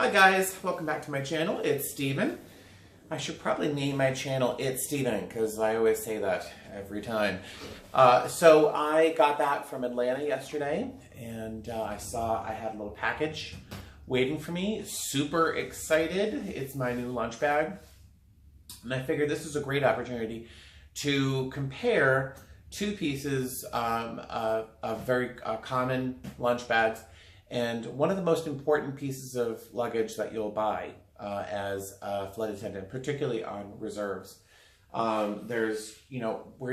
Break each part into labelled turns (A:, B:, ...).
A: Hi guys, welcome back to my channel. It's Steven. I should probably name my channel It's Steven because I always say that every time. So I got back from Atlanta yesterday and I saw I had a little package waiting for me. Super excited. It's my new lunch bag. And I figured this is a great opportunity to compare two pieces of very common lunch bags and one of the most important pieces of luggage that you'll buy as a flight attendant, particularly on reserves. We're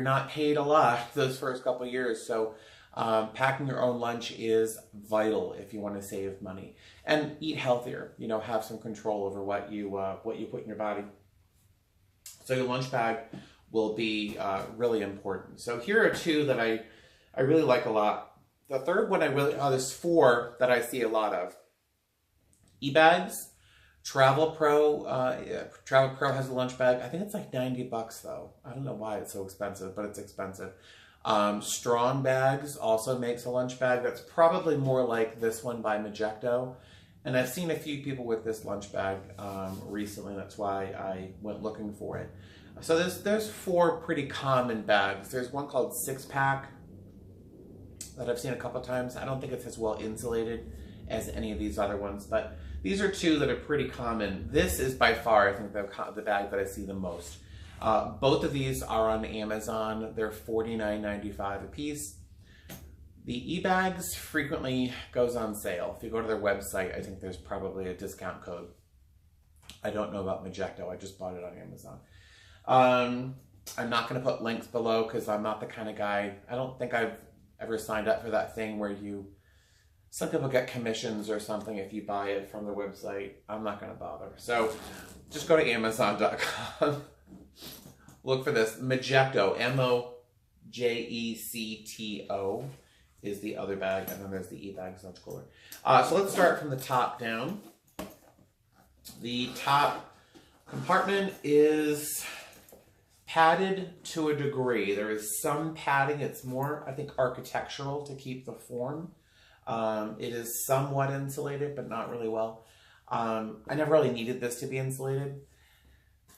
A: not paid a lot those first couple of years, so packing your own lunch is vital if you want to save money and eat healthier. Have some control over what you put in your body. So your lunch bag will be really important. So here are two that I really like a lot. The third one there's four that I see a lot of. eBags, Travel Pro has a lunch bag. I think it's like $90 though. I don't know why it's so expensive, but it's expensive. Strong Bags also makes a lunch bag that's probably more like this one by Mojecto. And I've seen a few people with this lunch bag recently. That's why I went looking for it. So there's four pretty common bags. There's one called 6-Pack that I've seen a couple times. I don't think it's as well insulated as any of these other ones, but these are two that are pretty common. This is by far, I think, the bag that I see the most. Both of these are on Amazon. They're $49.95 a piece. The eBags frequently goes on sale. If you go to their website, I think there's probably a discount code. I don't know about Mojecto. I just bought it on Amazon. I'm not going to put links below because I'm not the kind of guy. I don't think I've ever signed up for that thing where some people get commissions or something if you buy it from their website. I'm not going to bother. So just go to Amazon.com. Look for this. Mojecto, M-O-J-E-C-T-O is the other bag. And then there's the eBags lunch cooler. So let's start from the top down. The top compartment is padded to a degree. There is some padding. It's more, I think, architectural to keep the form. It is somewhat insulated, but not really well. I never really needed this to be insulated.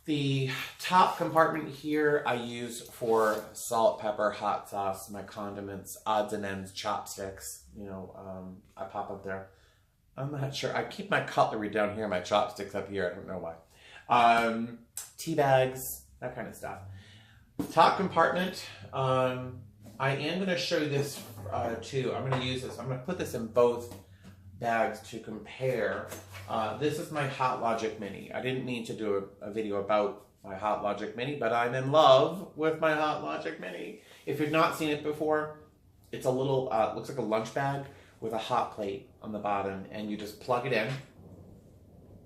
A: The top compartment here I use for salt, pepper, hot sauce, my condiments, odds and ends, chopsticks. I pop up there. I'm not sure. I keep my cutlery down here, my chopsticks up here. I don't know why. Tea bags, that kind of stuff. Top compartment. I am going to show you this too. I'm going to use this. I'm going to put this in both bags to compare. This is my Hotlogic Mini. I didn't mean to do a video about my Hotlogic Mini, but I'm in love with my Hotlogic Mini. If you've not seen it before, it's a little, looks like a lunch bag with a hot plate on the bottom, and you just plug it in.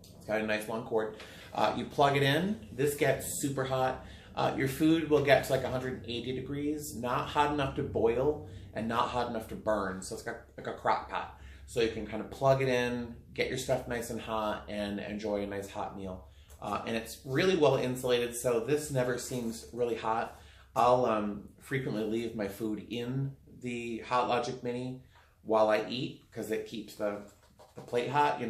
A: It's got a nice long cord. You plug it in. This gets super hot. Your food will get to like 180 degrees, not hot enough to boil and not hot enough to burn. So it's got like a crock pot. So you can kind of plug it in, get your stuff nice and hot, and enjoy a nice hot meal. And it's really well insulated, so this never seems really hot. I'll frequently leave my food in the Hotlogic Mini while I eat because it keeps the plate hot,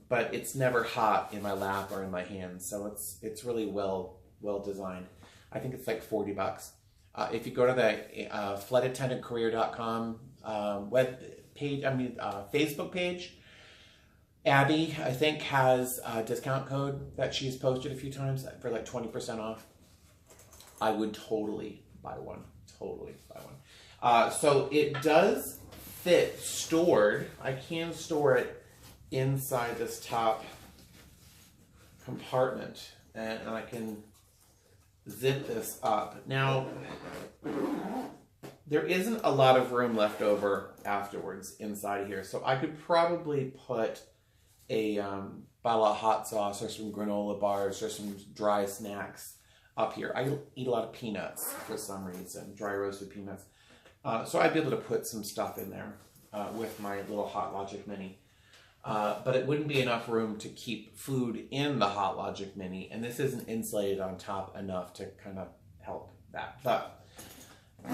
A: but it's never hot in my lap or in my hands. So it's really well designed. I think it's like $40. If you go to the flightattendantcareer.com Facebook page, Abby, I think, has a discount code that she's posted a few times for like 20% off. I would totally buy one. So it does fit stored. I can store it inside this top compartment, and I can zip this up. Now, there isn't a lot of room left over afterwards inside of here, so I could probably put a bottle of hot sauce or some granola bars or some dry snacks up here. I eat a lot of peanuts for some reason, dry roasted peanuts. So I'd be able to put some stuff in there with my little Hotlogic Mini. But it wouldn't be enough room to keep food in the Hotlogic Mini, and this isn't insulated on top enough to kind of help that. But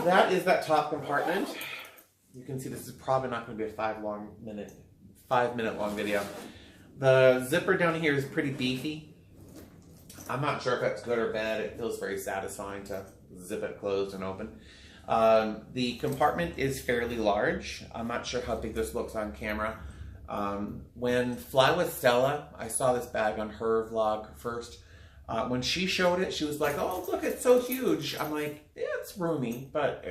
A: that is that top compartment. You can see this is probably not going to be a 5 minute long video. The zipper down here is pretty beefy. I'm not sure if that's good or bad. It feels very satisfying to zip it closed and open. The compartment is fairly large. I'm not sure how big this looks on camera. When Fly with Stella, I saw this bag on her vlog first. When she showed it, she was like, "Oh, look, it's so huge." I'm like, "Yeah, it's roomy," but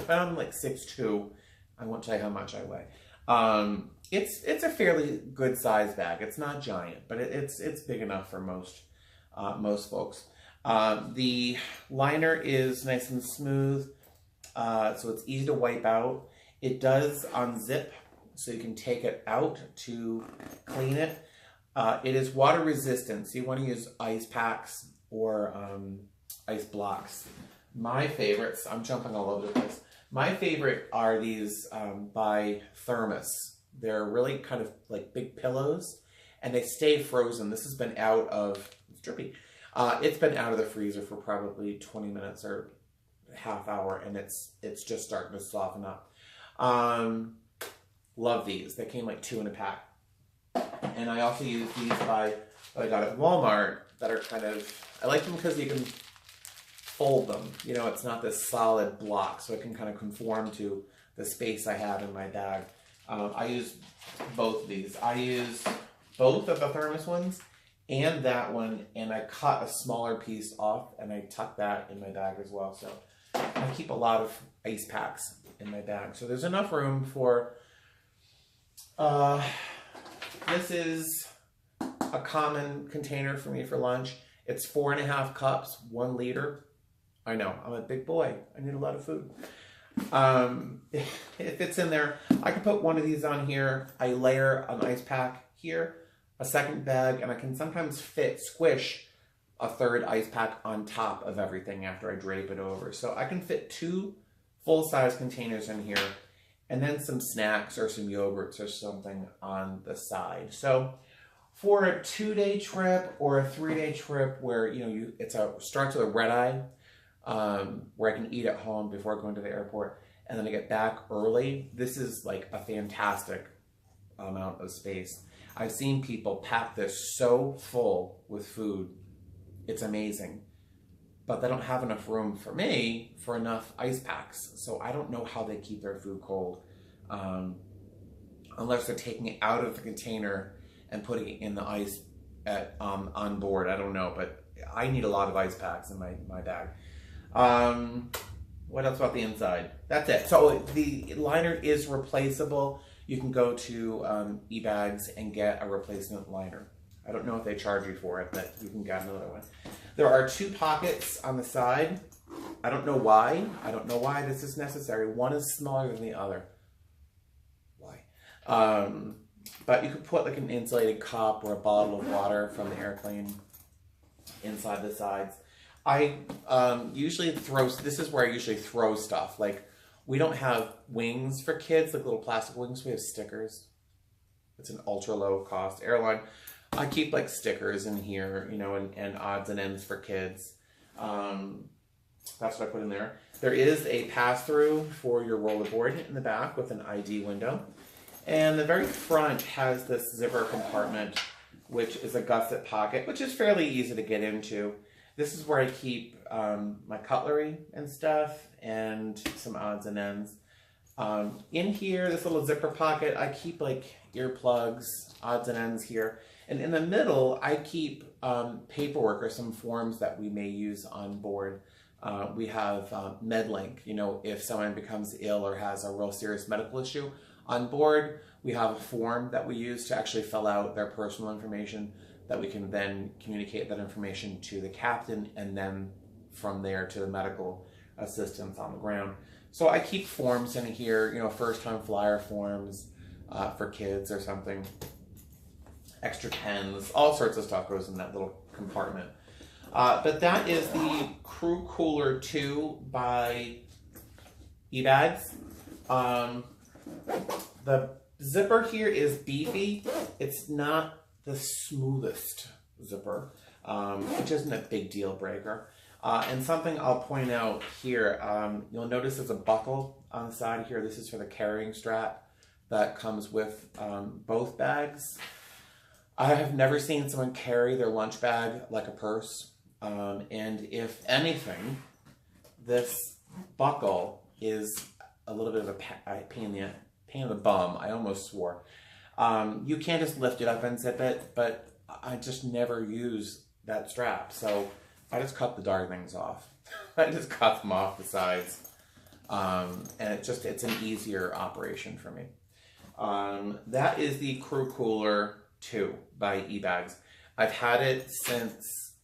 A: I'm like 6'2". I won't tell you how much I weigh. It's a fairly good size bag. It's not giant, but it's big enough for most folks. The liner is nice and smooth, so it's easy to wipe out. It does unzip, so you can take it out to clean it. It is water resistant, so you want to use ice packs or ice blocks. My favorites, I'm jumping all over the place. My favorite are these by Thermos. They're really kind of like big pillows, and they stay frozen. This has been out of, it's drippy. It's been out of the freezer for probably 20 minutes or half hour, and it's just starting to soften up. Love these. They came like 2 in a pack. And I also use these I got at Walmart that are kind of, I like them because you can fold them. You know, it's not this solid block, so it can kind of conform to the space I have in my bag. I use both of these. I use both of the Thermos ones and that one, and I cut a smaller piece off and I tuck that in my bag as well. So I keep a lot of ice packs in my bag. So there's enough room for, this is a common container for me for lunch. It's 4.5 cups, 1 liter. I know, I'm a big boy. I need a lot of food. It fits in there. I can put one of these on here. I layer an ice pack here, a second bag, and I can sometimes squish a third ice pack on top of everything after I drape it over. So I can fit 2 full-size containers in here, and then some snacks or some yogurts or something on the side. So for a 2-day trip or a 3-day trip where, you know, it starts with a red eye, where I can eat at home before going to the airport, and then I get back early, this is like a fantastic amount of space. I've seen people pack this so full with food. It's amazing. But they don't have enough room for me for enough ice packs. So I don't know how they keep their food cold. Unless they're taking it out of the container and putting it in the ice on board. I don't know, but I need a lot of ice packs in my bag. What else about the inside? That's it. So the liner is replaceable. You can go to eBags and get a replacement liner. I don't know if they charge you for it, but you can get another one. There are 2 pockets on the side. I don't know why. I don't know why this is necessary. One is smaller than the other. Why? But you could put like an insulated cup or a bottle of water from the airplane inside the sides. I usually this is where I usually throw stuff. Like, we don't have wings for kids, like little plastic wings. We have stickers. It's an ultra low cost airline. I keep like stickers in here, you know, and odds and ends for kids. That's what I put in there. There is a pass-through for your rollerboard in the back with an ID window. And the very front has this zipper compartment, which is a gusset pocket, which is fairly easy to get into. This is where I keep my cutlery and stuff and some odds and ends. In here, this little zipper pocket, I keep like earplugs, odds and ends here. And in the middle, I keep paperwork or some forms that we may use on board. We have MedLink, you know, if someone becomes ill or has a real serious medical issue on board, we have a form that we use to actually fill out their personal information that we can then communicate that information to the captain and then from there to the medical assistants on the ground. So I keep forms in here, you know, first-time flyer forms for kids or something. Extra pens, all sorts of stuff goes in that little compartment. But that is the Crew Cooler 2 by eBags. The zipper here is beefy. It's not the smoothest zipper, which isn't a big deal breaker. And something I'll point out here, you'll notice there's a buckle on the side here. This is for the carrying strap that comes with both bags. I have never seen someone carry their lunch bag like a purse. And if anything, this buckle is a little bit of a pain in the bum. I almost swore. You can't just lift it up and zip it, but I just never use that strap. So I just cut the darn things off. I just cut them off the sides. And it's an easier operation for me. That is the Crew Cooler 2 by eBags. I've had it since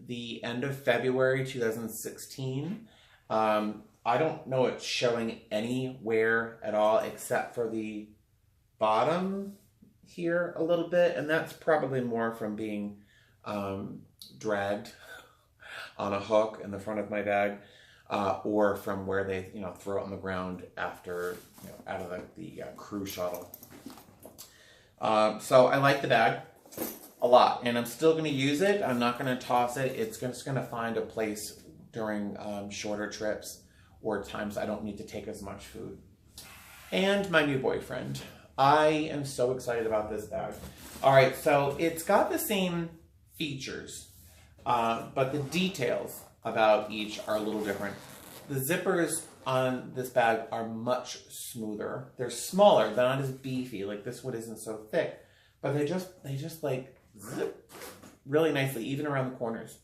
A: the end of February 2016. I don't know it's showing anywhere at all except for the bottom here a little bit, and that's probably more from being dragged on a hook in the front of my bag, or from where they throw it on the ground after out of the crew shuttle. So I like the bag a lot, and I'm still going to use it. I'm not going to toss it. It's just going to find a place during shorter trips or times I don't need to take as much food. And my new boyfriend. I am so excited about this bag. All right, so it's got the same features, but the details about each are a little different. The zippers on this bag are much smoother. They're smaller, they're not as beefy, like this one isn't so thick, but they just like zip really nicely, even around the corners.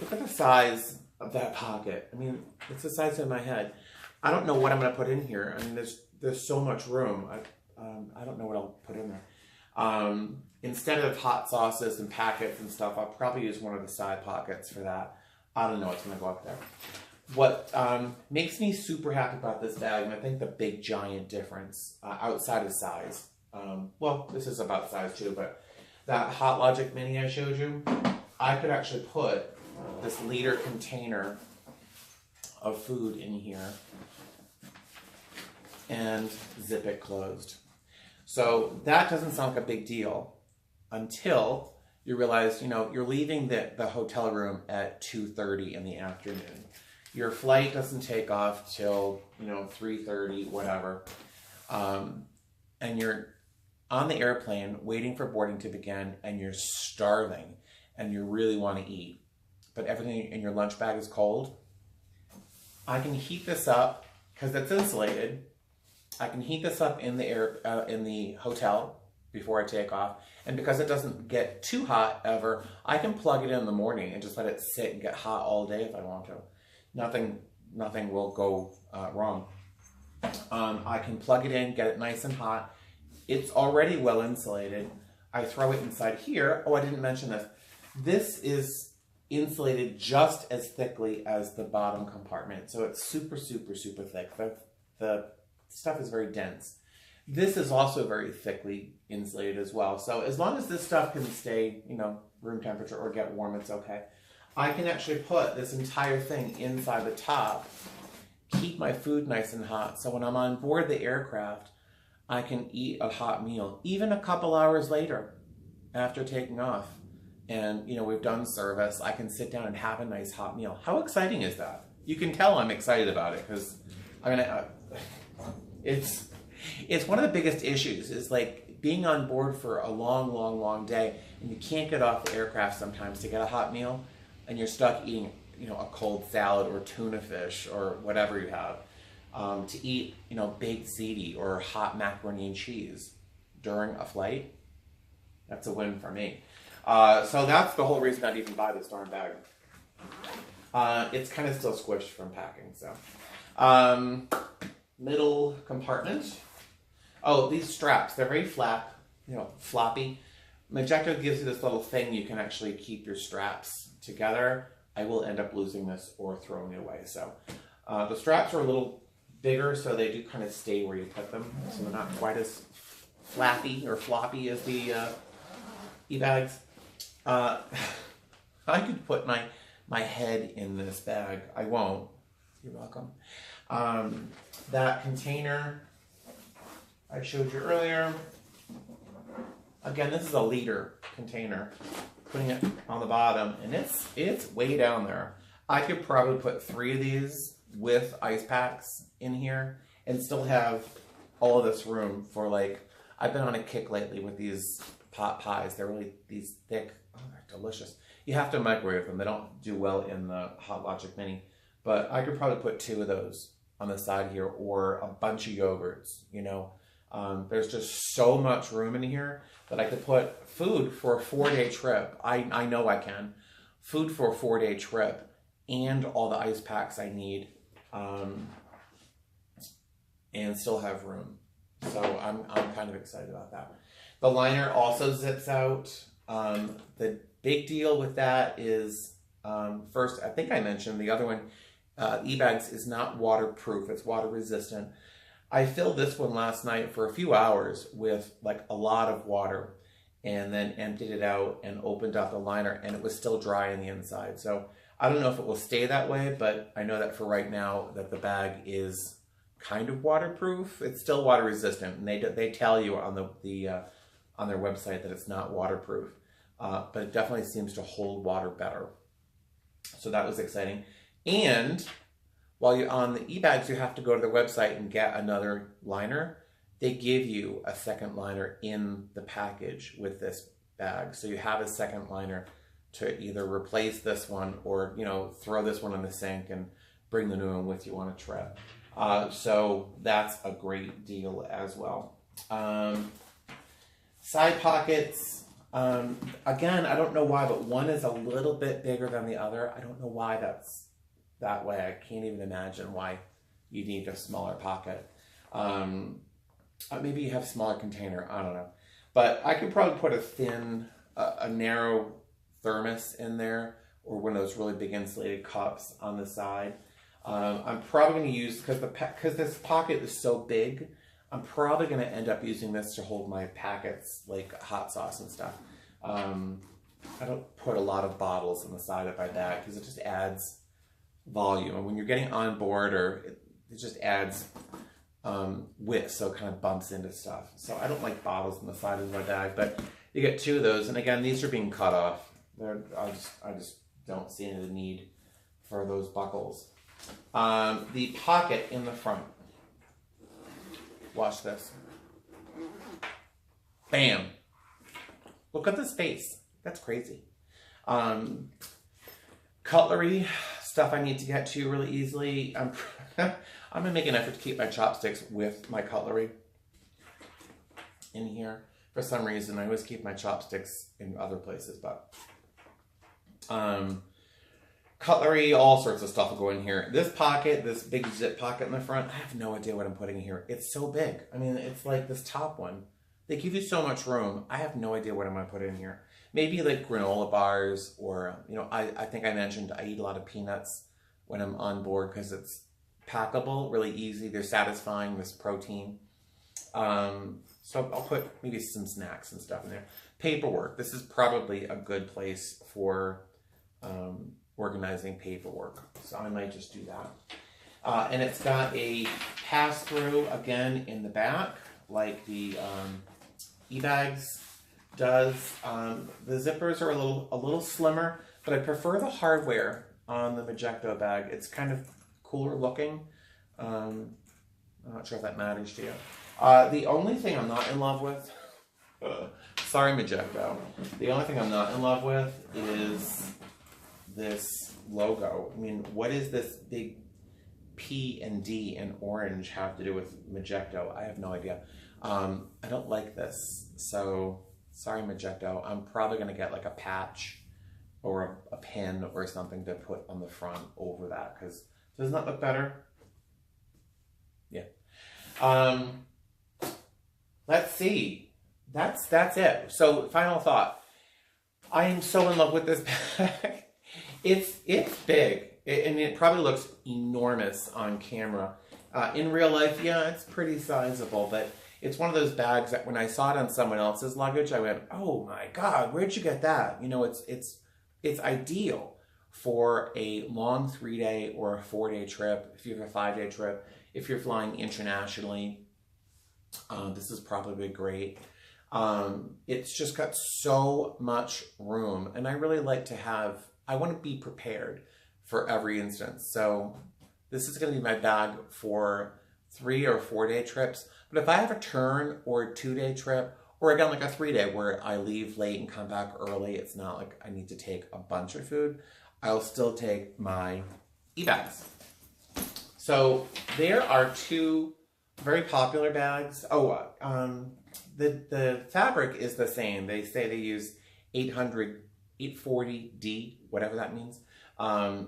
A: Look at the size of that pocket. I mean, it's the size of my head. I don't know what I'm gonna put in here. I mean, there's so much room. I don't know what I'll put in there. Instead of hot sauces and packets and stuff, I'll probably use one of the side pockets for that. I don't know what's gonna go up there. What makes me super happy about this bag, and I think the big giant difference outside of size, well, this is about size too, but that Hotlogic mini I showed you, I could actually put this liter container of food in here and zip it closed. So that doesn't sound like a big deal until you realize, you're leaving the hotel room at 2:30 in the afternoon. Your flight doesn't take off till, 3:30, whatever. And you're on the airplane waiting for boarding to begin, and you're starving and you really want to eat, but everything in your lunch bag is cold. I can heat this up because it's insulated. I can heat this up in the hotel before I take off, and because it doesn't get too hot ever, I can plug it in the morning and just let it sit and get hot all day if I want to. Nothing will go wrong. I can plug it in, get it nice and hot. It's already well insulated. I throw it inside here. Oh, I didn't mention this. This is insulated just as thickly as the bottom compartment, so it's super, super, super thick. The stuff is very dense. This is also very thickly insulated as well. So as long as this stuff can stay, room temperature or get warm, it's okay. I can actually put this entire thing inside the top, keep my food nice and hot, so when I'm on board the aircraft, I can eat a hot meal, even a couple hours later after taking off. And, we've done service. I can sit down and have a nice hot meal. How exciting is that? You can tell I'm excited about it because, it's one of the biggest issues is like being on board for a long, long, long day and you can't get off the aircraft sometimes to get a hot meal and you're stuck eating, a cold salad or tuna fish or whatever you have. To eat, baked ziti or hot macaroni and cheese during a flight, that's a win for me. So that's the whole reason I'd even buy this darn bag. It's kind of still squished from packing, so. Middle compartment. Oh, these straps, they're very floppy. Mojecto gives you this little thing you can actually keep your straps together. I will end up losing this or throwing it away. So the straps are a little bigger, so they do kind of stay where you put them. So they're not quite as flappy or floppy as the eBags. I could put my head in this bag. I won't. You're welcome. That container I showed you earlier. Again, this is a liter container. Putting it on the bottom, and it's way down there. I could probably put 3 of these with ice packs in here and still have all of this room for like I've been on a kick lately with these pot pies. They're really these thick. Oh, they're delicious. You have to microwave them. They don't do well in the Hotlogic Mini. But I could probably put 2 of those on the side here, or a bunch of yogurts, you know. There's just so much room in here that I could put food for a 4-day trip. I know I can. Food for a 4-day trip and all the ice packs I need, and still have room. So I'm kind of excited about that. The liner also zips out. The big deal with that is, first, I think I mentioned the other one, eBags is not waterproof. It's water resistant. I filled this one last night for a few hours with like a lot of water, and then emptied it out and opened up the liner, and it was still dry on the inside. So I don't know if it will stay that way, but I know that for right now that the bag is kind of waterproof. It's still water resistant, and they tell you on on their website that it's not waterproof, but it definitely seems to hold water better. So that was exciting. And while you're on the eBags, you have to go to their website and get another liner. They give you a second liner in the package with this bag. So you have a second liner to either replace this one or, you know, throw this one in the sink and bring the new one with you on a trip. So that's a great deal as well. Side pockets. Again, I don't know why, but one is a little bit bigger than the other. I don't know why that's that way. I can't even imagine why you need a smaller pocket. Maybe you have a smaller container. I don't know. But I could probably put a thin, a narrow thermos in there, or one of those really big insulated cups on the side. I'm probably going to use, because this pocket is so big, I'm probably going to end up using this to hold my packets, like hot sauce and stuff. I don't put a lot of bottles on the side of my bag because it just adds volume. And when you're getting on board, or it just adds width, so it kind of bumps into stuff. So I don't like bottles on the side of my bag, but you get 2 of those. And again, these are being cut off. I just don't see any need for those buckles. The pocket in the front. Watch this. Bam. Look at the space. That's crazy. Cutlery, stuff I need to get to really easily. I'm gonna make an effort to keep my chopsticks with my cutlery in here. For some reason, I always keep my chopsticks in other places, but cutlery, all sorts of stuff will go in here. This pocket, this big zip pocket in the front, I have no idea what I'm putting in here. It's so big. I mean, it's like this top one. They give you so much room. I have no idea what I'm gonna put in here. Maybe like granola bars, or, you know, I think I mentioned I eat a lot of peanuts when I'm on board because it's packable, really easy. They're satisfying, this protein. So I'll put maybe some snacks and stuff in there. Paperwork. This is probably a good place for organizing paperwork. So I might just do that. And it's got a pass-through again in the back, like the eBags does. The zippers are a little slimmer, but I prefer the hardware on the Mojecto bag. It's kind of cooler looking. I'm not sure if that matters to you. The only thing I'm not in love with, sorry Mojecto, the only thing I'm not in love with is this logo. I mean, what is this big P and D in orange have to do with Mojecto? I have no idea. I don't like this, so sorry Mojecto. I'm probably going to get like a patch or a pin or something to put on the front over that, because doesn't that look better? Yeah. Let's see. That's it. So final thought. I am so in love with this bag. It's big, and it probably looks enormous on camera. In real life, yeah, it's pretty sizable, but it's one of those bags that when I saw it on someone else's luggage, I went, "Oh my God, where'd you get that?" You know, it's ideal for a long 3-day or a 4-day trip. If you have a 5-day trip, if you're flying internationally, this is probably great. It's just got so much room, and I really like to have, I want to be prepared for every instance. So this is going to be my bag for 3 or 4 day trips. But if I have a turn or a 2-day trip, or again, like a 3-day where I leave late and come back early, it's not like I need to take a bunch of food, I'll still take my eBags. So there are 2 very popular bags. Oh, the fabric is the same. They say they use 840D, whatever that means.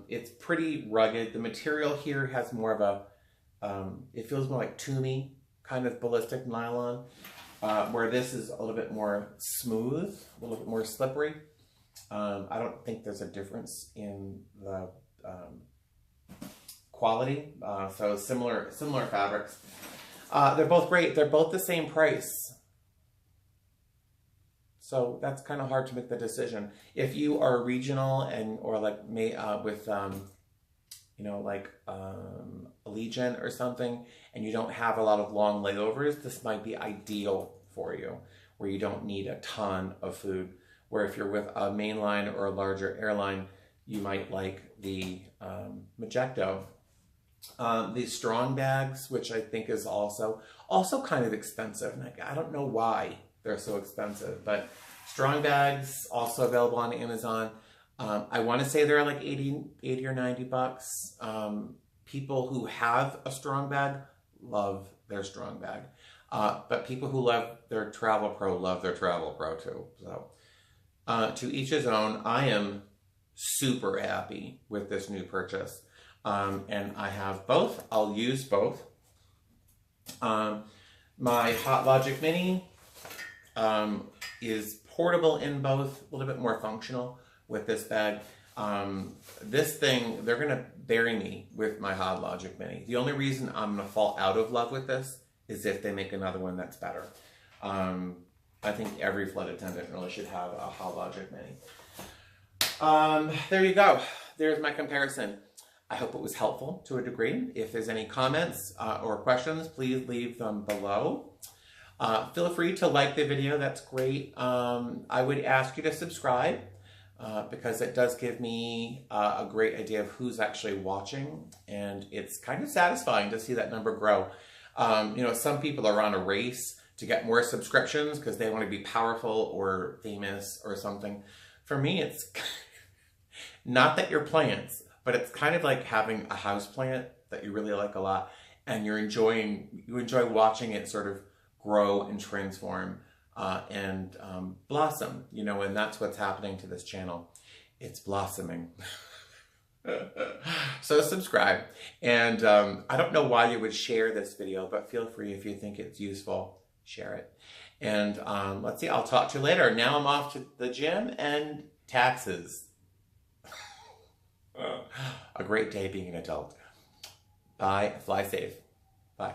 A: It's pretty rugged. The material here has more of a, it feels more like Tumi, kind of ballistic nylon, where this is a little bit more smooth, a little bit more slippery. I don't think there's a difference in the quality. So similar fabrics. They're both great. They're both the same price. So that's kind of hard to make the decision. If you are regional or like with you know, like Allegiant or something, and you don't have a lot of long layovers, this might be ideal for you, where you don't need a ton of food. Where if you're with a mainline or a larger airline, you might like the Mojecto. These strong bags, which I think is also kind of expensive. And I don't know why they're so expensive, but strong bags also available on Amazon. I want to say they're like 80 or 90 bucks. People who have a strong bag love their strong bag. But people who love their Travel Pro love their Travel Pro too. So to each his own. I am super happy with this new purchase. And I have both. I'll use both. My Hotlogic Mini is portable in both, a little bit more functional with this bag. This thing, they're going to bury me with my Hotlogic Mini. The only reason I'm going to fall out of love with this is if they make another one that's better. I think every flight attendant really should have a Hotlogic Mini. There you go. There's my comparison. I hope it was helpful to a degree. If there's any comments or questions, please leave them below. Feel free to like the video. That's great. I would ask you to subscribe because it does give me a great idea of who's actually watching, and it's kind of satisfying to see that number grow. You know, some people are on a race to get more subscriptions because they want to be powerful or famous or something. For me, it's not that you're plants, but it's kind of like having a house plant that you really like a lot, and you enjoy watching it sort of grow and transform and blossom, you know, and that's what's happening to this channel. It's blossoming. So subscribe, and I don't know why you would share this video, but feel free, if you think it's useful, share it. And let's see, I'll talk to you later. Now I'm off to the gym and taxes. A great day being an adult. Bye. Fly safe. Bye.